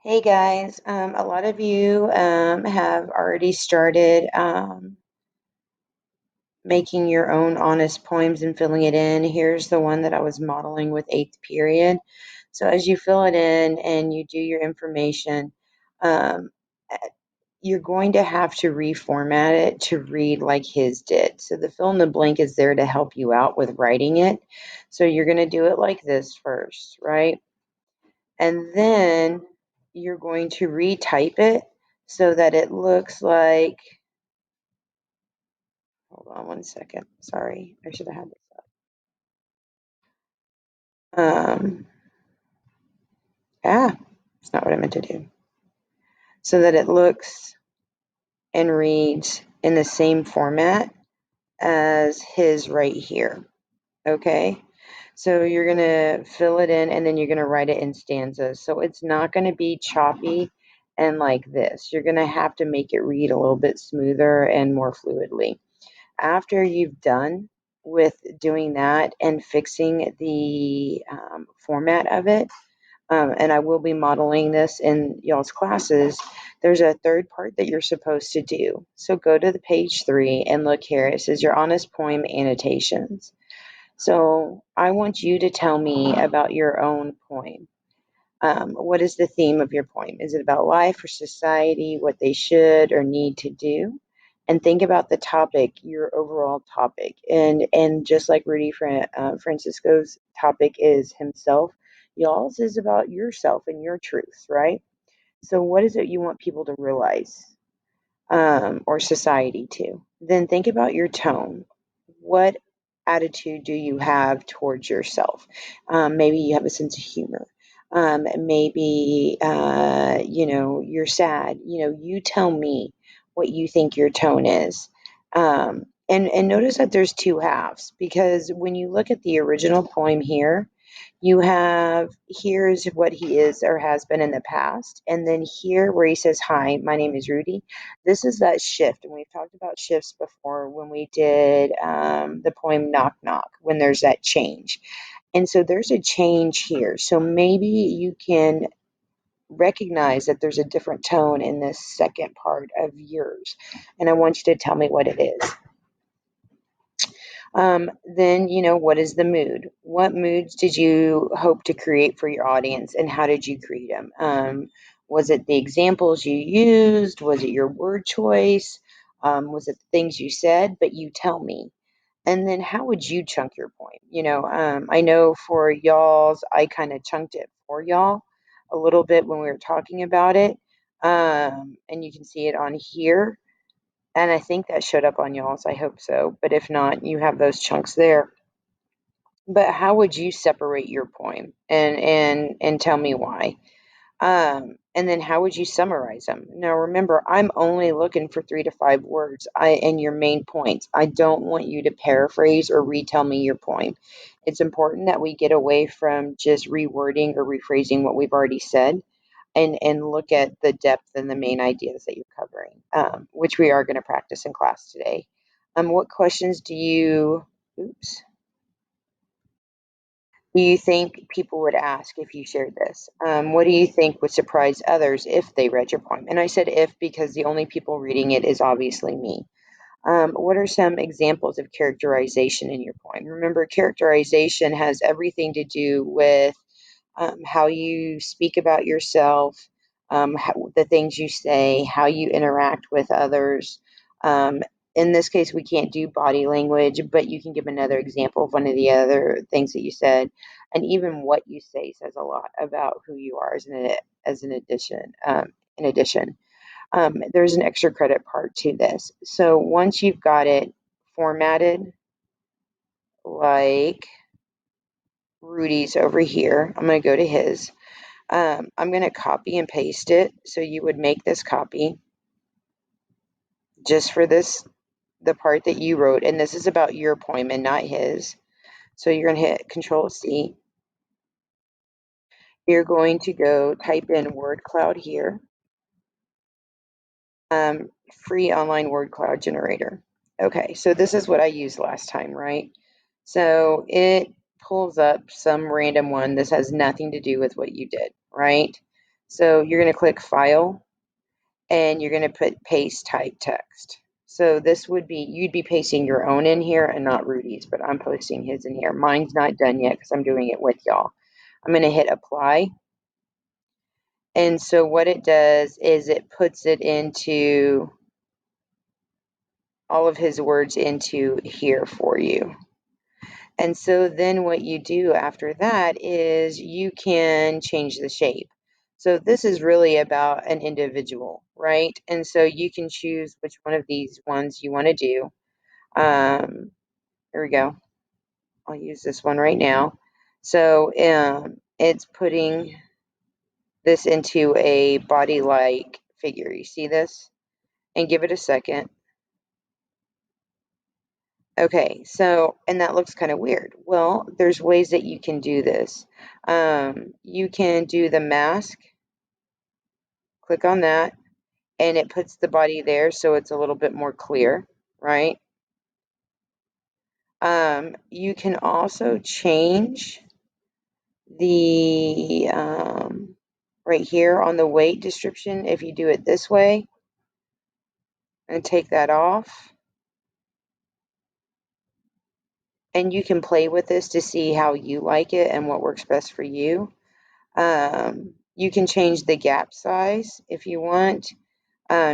Hey guys, a lot of you have already started making your own honest poems and filling it in. Here's the one that I was modeling with eighth period. So as you fill it in and you do your information, um, eh, you're going to have to reformat it to read like his did. So the fill in the blank is there to help you out with writing it. So you're going to do it like this first, right? And then you're going to retype it so that it looks like, hold on one second. Sorry, I should have had this up. It's not what I meant to do. So that it looks and reads in the same format as his right here. Okay. So you're going to fill it in and then you're going to write it in stanzas. So it's not going to be choppy and like this. You're going to have to make it read a little bit smoother and more fluidly. After you've done with doing that and fixing the format of it, and I will be modeling this in y'all's classes, there's a third part that you're supposed to do. So go to the page 3 and look here. It says your honest poem annotations. So I want you to tell me about your own poem. What is the theme of your poem? Is it about life or society, what they should or need to do? And think about the topic, your overall topic. And just like Francisco's topic is himself, y'all's is about yourself and your truths, right? So what is it you want people to realize? Or society too. Then think about your tone. What attitude do you have towards yourself? Maybe you have a sense of humor. Maybe you're sad. You tell me what you think your tone is. And notice that there's two halves because when you look at the original poem here, you have here's what he is or has been in the past, and then here where he says, "Hi, my name is Rudy." This is that shift, and we've talked about shifts before when we did the poem Knock Knock, when there's that change. And so there's a change here. So maybe you can recognize that there's a different tone in this second part of yours. And I want you to tell me what it is. Then, what is the mood? What moods did you hope to create for your audience and how did you create them? Was it the examples you used? Was it your word choice? Was it the things you said? But you tell me. And then how would you chunk your point? I know for y'all's, I kind of chunked it for y'all a little bit when we were talking about it. And you can see it on here. And I think that showed up on y'all's. I hope so. But if not, you have those chunks there. But how would you separate your poem and tell me why? And then how would you summarize them? Now remember, I'm only looking for 3 to 5 words and your main points. I don't want you to paraphrase or retell me your poem. It's important that we get away from just rewording or rephrasing what we've already said and look at the depth and the main ideas that you're covering, which we are going to practice in class today. What questions do you think people would ask if you shared this? What do you think would surprise others if they read your poem? And I said if because the only people reading it is obviously me. What are some examples of characterization in your poem? Remember, characterization has everything to do with how you speak about yourself, the things you say, how you interact with others. Um, in this case, we can't do body language, but you can give another example of one of the other things that you said. And even what you say says a lot about who you are as an addition. There's an extra credit part to this. So once you've got it formatted like Rudy's over here, I'm going to go to his. I'm going to copy and paste it. So you would make this copy just for the part that you wrote. And this is about your poem and not his. So you're going to hit Control C. You're going to go type in word cloud here. Free online word cloud generator. Okay, so this is what I used last time, right? So it pulls up some random one. This has nothing to do with what you did, right? So you're going to click File, and you're going to put Paste Type Text. So this would be, you'd be pasting your own in here and not Rudy's, but I'm posting his in here. Mine's not done yet because I'm doing it with y'all. I'm going to hit Apply. And so what it does is it puts it into all of his words into here for you. And so then what you do after that is you can change the shape. So this is really about an individual, right? And so you can choose which one of these ones you want to do. Here we go. I'll use this one right now. So it's putting this into a body-like figure. You see this? And give it a second. Okay, so, and that looks kind of weird. Well, there's ways that you can do this. You can do the mask, click on that, and it puts the body there so it's a little bit more clear, right? You can also change the, right here on the weight description, if you do it this way, and take that off. And you can play with this to see how you like it and what works best for you. You can change the gap size if you want.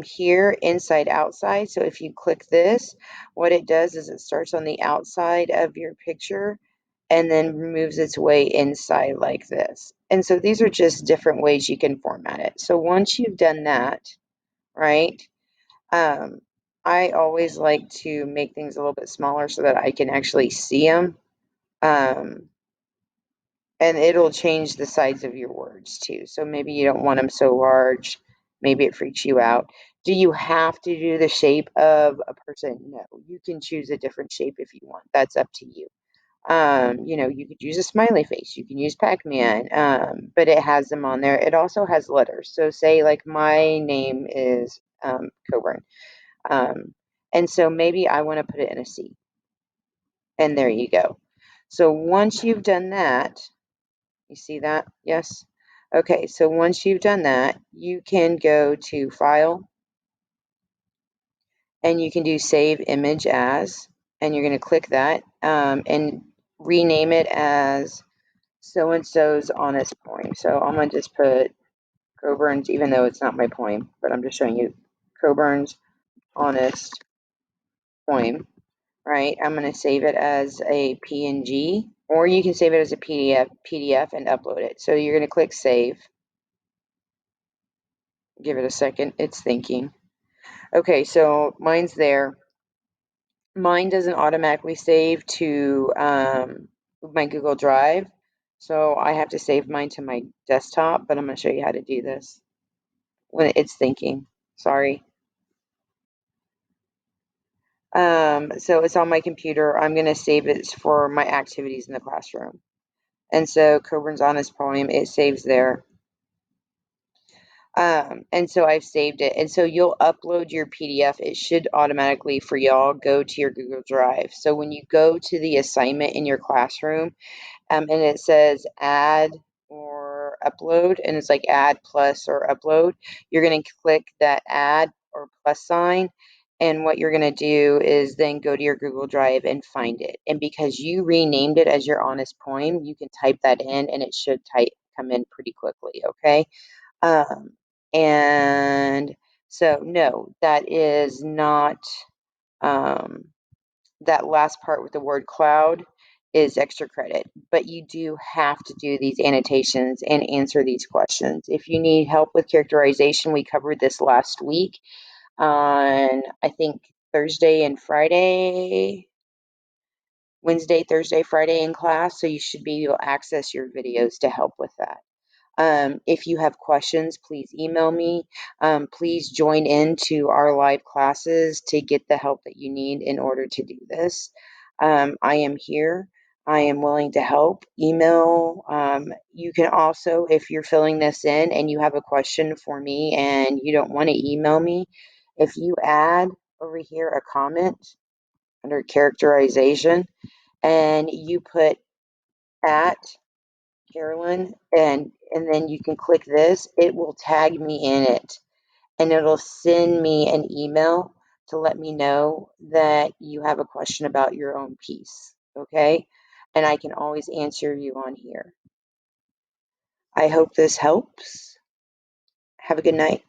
Here, inside, outside. So if you click this, what it does is it starts on the outside of your picture and then moves its way inside like this. And so these are just different ways you can format it. So once you've done that, right, I always like to make things a little bit smaller so that I can actually see them. And it'll change the size of your words too. So maybe you don't want them so large. Maybe it freaks you out. Do you have to do the shape of a person? No. You can choose a different shape if you want. That's up to you. You know, you could use a smiley face. You can use Pac-Man, but it has them on there. It also has letters. So say like my name is Coburn. And so maybe I want to put it in a C. And there you go. So once you've done that, you see that? Yes? Okay, so once you've done that, you can go to File, and you can do Save Image As, and you're going to click that and rename it as so-and-so's honest poem. So I'm going to just put Coburn's, even though it's not my poem, but I'm just showing you Coburn's honest poem, right? I'm going to save it as a PNG, or you can save it as a PDF and upload it. So you're going to click Save. Give it a second, it's thinking. Okay, so mine's there. Mine doesn't automatically save to my Google Drive, so I have to save mine to my desktop, but I'm going to show you how to do this when it's thinking. Sorry. So it's on my computer. I'm going to save it for my activities in the classroom. And so Coburn's Honest Poem, it saves there. And so I've saved it. And so you'll upload your PDF. It should automatically for y'all go to your Google Drive. So when you go to the assignment in your classroom, and it says add or upload, and it's like add plus or upload, you're going to click that add or plus sign. And what you're going to do is then go to your Google Drive and find it. And because you renamed it as your honest poem, you can type that in and it should come in pretty quickly. Okay. Um, and so, no, that is not, that last part with the word cloud is extra credit, but you do have to do these annotations and answer these questions. If you need help with characterization, we covered this last week on, I think, Thursday and Friday, Wednesday, Thursday, Friday in class, so you should be able to access your videos to help with that. If you have questions, please email me. Please join into our live classes to get the help that you need in order to do this. I am here. I am willing to help. Email. You can also, if you're filling this in and you have a question for me and you don't want to email me, if you add over here a comment under characterization and you put at Carolyn, and then you can click this. It will tag me in it, and it'll send me an email to let me know that you have a question about your own piece, okay? And I can always answer you on here. I hope this helps. Have a good night.